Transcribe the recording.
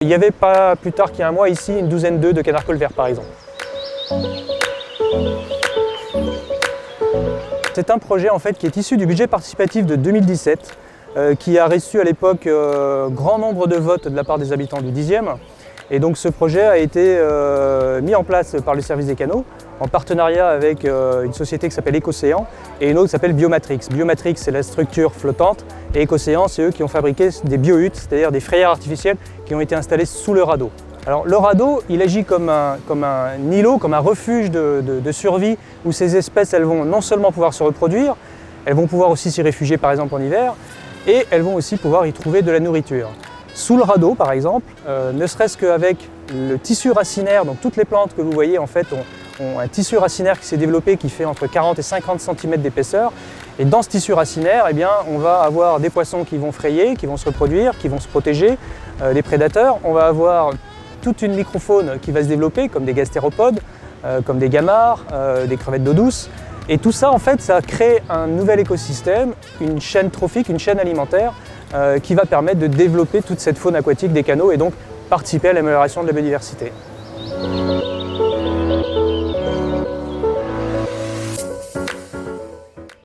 Il y avait pas plus tard qu'il y a un mois ici une douzaine d'œufs de canard colvert par exemple. C'est un projet en fait qui est issu du budget participatif de 2017 qui a reçu à l'époque grand nombre de votes de la part des habitants du 10e. Et donc ce projet a été mis en place par le service des canaux en partenariat avec une société qui s'appelle Ecocéan et une autre qui s'appelle Biomatrix. Biomatrix, c'est la structure flottante et Ecocéan, c'est eux qui ont fabriqué des biohuttes, c'est-à-dire des frayères artificielles qui ont été installées sous le radeau. Alors le radeau, il agit comme un îlot, comme un refuge de survie où ces espèces elles vont non seulement pouvoir se reproduire, elles vont pouvoir aussi s'y réfugier par exemple en hiver et elles vont aussi pouvoir y trouver de la nourriture. Sous le radeau par exemple, ne serait-ce qu'avec le tissu racinaire, donc toutes les plantes que vous voyez en fait ont un tissu racinaire qui s'est développé qui fait entre 40 et 50 cm d'épaisseur. Et dans ce tissu racinaire, eh bien, on va avoir des poissons qui vont frayer, qui vont se reproduire, qui vont se protéger des prédateurs. On va avoir toute une microfaune qui va se développer, comme des gastéropodes, comme des gamards, des crevettes d'eau douce. Et tout ça, en fait, ça crée un nouvel écosystème, une chaîne trophique, une chaîne alimentaire qui va permettre de développer toute cette faune aquatique des canaux et donc participer à l'amélioration de la biodiversité.